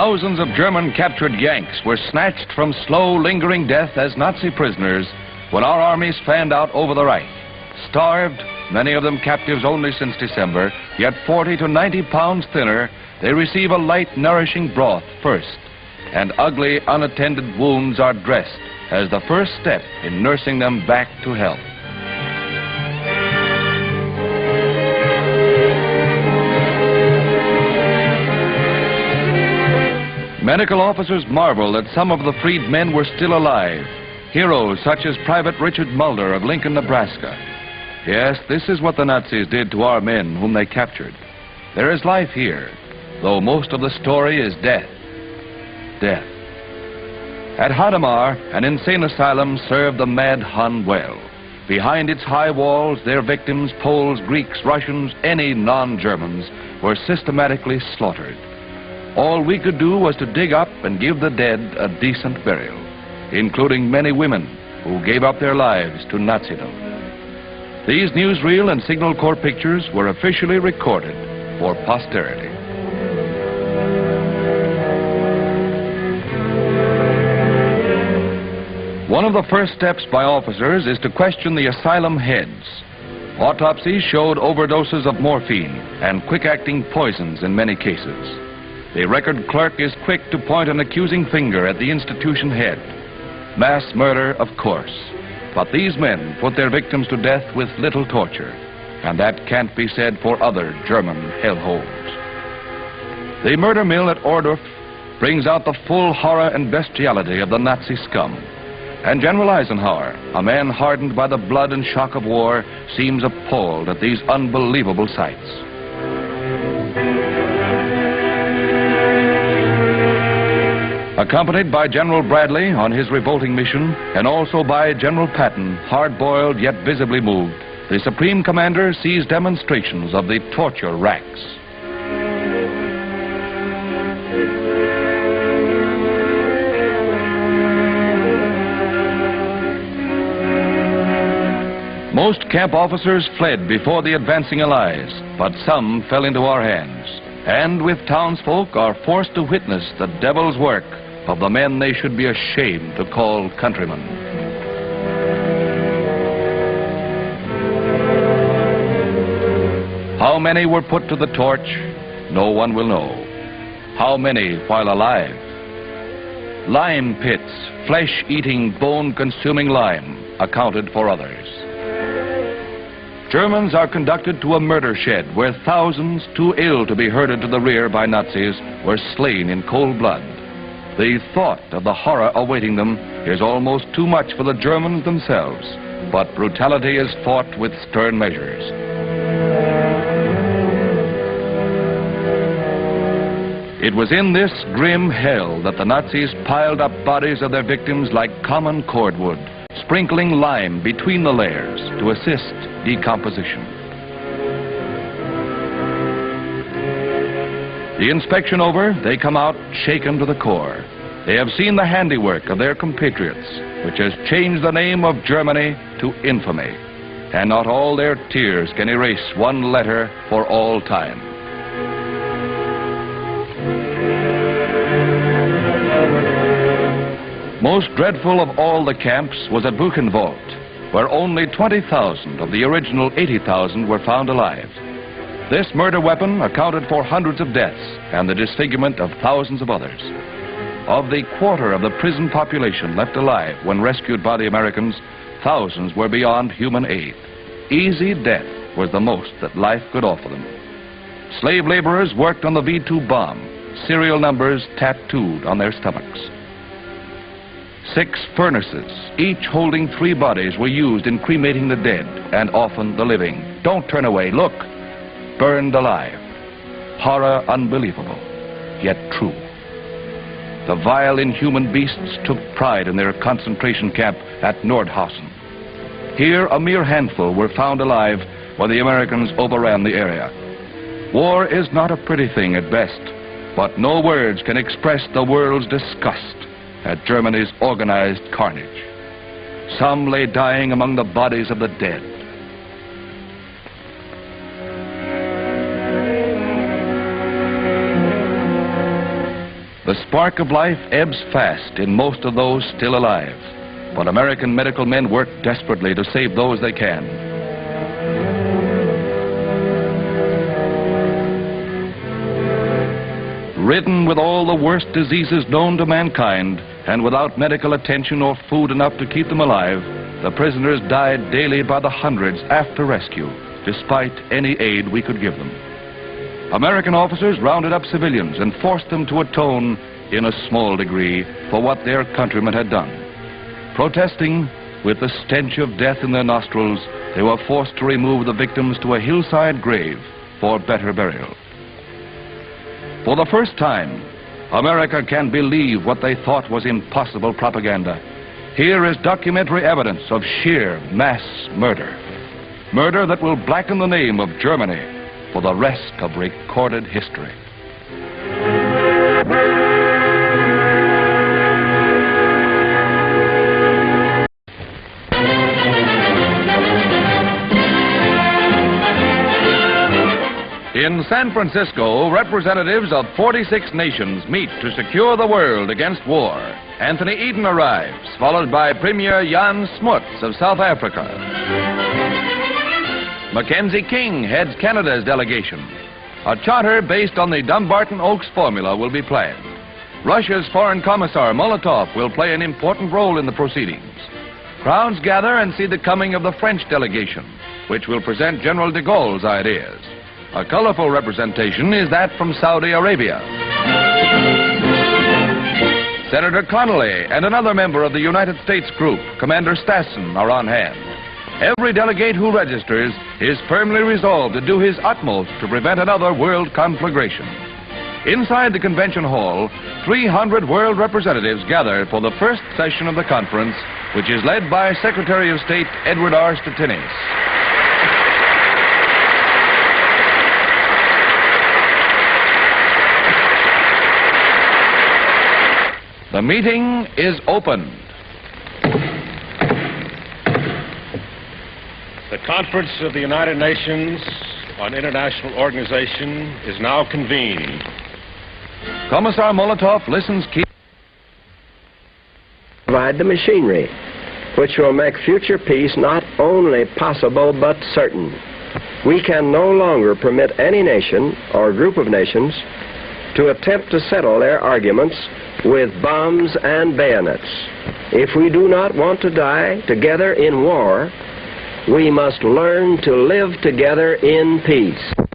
Thousands of German captured Yanks were snatched from slow, lingering death as Nazi prisoners when our armies fanned out over the Reich. Starved, many of them captives only since December, yet 40 to 90 pounds thinner, they receive a light, nourishing broth first, and ugly, unattended wounds are dressed as the first step in nursing them back to health. Medical officers marvel that some of the freed men were still alive. Heroes such as Private Richard Mulder of Lincoln, Nebraska. Yes, this is what the Nazis did to our men whom they captured. There is life here, though most of the story is death. Death. At Hadamar, an insane asylum served the mad Hun well. Behind its high walls, their victims, Poles, Greeks, Russians, any non-Germans, were systematically slaughtered. All we could do was to dig up and give the dead a decent burial, including many women who gave up their lives to Nazism. These newsreel and Signal Corps pictures were officially recorded for posterity. One of the first steps by officers is to question the asylum heads. Autopsies showed overdoses of morphine and quick-acting poisons in many cases. The record clerk is quick to point an accusing finger at the institution head. Mass murder, of course. But these men put their victims to death with little torture, and that can't be said for other German hellholes. The murder mill at Ohrdruf brings out the full horror and bestiality of the Nazi scum. And General Eisenhower, a man hardened by the blood and shock of war, seems appalled at these unbelievable sights. Accompanied by General Bradley on his revolting mission, and also by General Patton, hard-boiled yet visibly moved, the Supreme Commander sees demonstrations of the torture racks. Most camp officers fled before the advancing Allies, but some fell into our hands, and with townsfolk are forced to witness the devil's work of the men they should be ashamed to call countrymen. How many were put to the torch, no one will know. How many while alive? Lime pits, flesh-eating, bone-consuming lime, accounted for others. Germans are conducted to a murder shed where thousands, too ill to be herded to the rear by Nazis, were slain in cold blood. The thought of the horror awaiting them is almost too much for the Germans themselves, but brutality is fought with stern measures. It was in this grim hell that the Nazis piled up bodies of their victims like common cordwood, sprinkling lime between the layers to assist decomposition. The inspection over, they come out shaken to the core. They have seen the handiwork of their compatriots, which has changed the name of Germany to infamy. And not all their tears can erase one letter for all time. Most dreadful of all the camps was at Buchenwald, where only 20,000 of the original 80,000 were found alive. This murder weapon accounted for hundreds of deaths and the disfigurement of thousands of others. Of the quarter of the prison population left alive when rescued by the Americans, thousands were beyond human aid. Easy death was the most that life could offer them. Slave laborers worked on the V-2 bomb, serial numbers tattooed on their stomachs. 6 furnaces, each holding 3 bodies, were used in cremating the dead and often the living. Don't turn away, look. Burned alive. Horror unbelievable, yet true. The vile, inhuman beasts took pride in their concentration camp at Nordhausen. Here, a mere handful were found alive while the Americans overran the area. War is not a pretty thing at best, but no words can express the world's disgust at Germany's organized carnage. Some lay dying among the bodies of the dead. The spark of life ebbs fast in most of those still alive, but American medical men work desperately to save those they can. Ridden with all the worst diseases known to mankind, and without medical attention or food enough to keep them alive, the prisoners died daily by the hundreds after rescue, despite any aid we could give them. American officers rounded up civilians and forced them to atone, in a small degree, for what their countrymen had done. Protesting, with the stench of death in their nostrils, they were forced to remove the victims to a hillside grave for better burial. For the first time, America can believe what they thought was impossible propaganda. Here is documentary evidence of sheer mass murder. Murder that will blacken the name of Germany for the rest of recorded history. In San Francisco, representatives of 46 nations meet to secure the world against war. Anthony Eden arrives, followed by Premier Jan Smuts of South Africa. Mackenzie King heads Canada's delegation. A charter based on the Dumbarton Oaks formula will be planned. Russia's Foreign Commissar Molotov will play an important role in the proceedings. Crowds gather and see the coming of the French delegation, which will present General de Gaulle's ideas. A colorful representation is that from Saudi Arabia. Senator Connolly and another member of the United States group, Commander Stassen, are on hand. Every delegate who registers is firmly resolved to do his utmost to prevent another world conflagration. Inside the convention hall, 300 world representatives gather for the first session of the conference, which is led by Secretary of State Edward R. Stettinius. The meeting is opened. The Conference of the United Nations on International Organization is now convened. Commissar Molotov listens keenly. Provide the machinery which will make future peace not only possible but certain. We can no longer permit any nation or group of nations to attempt to settle their arguments with bombs and bayonets. If we do not want to die together in war, we must learn to live together in peace.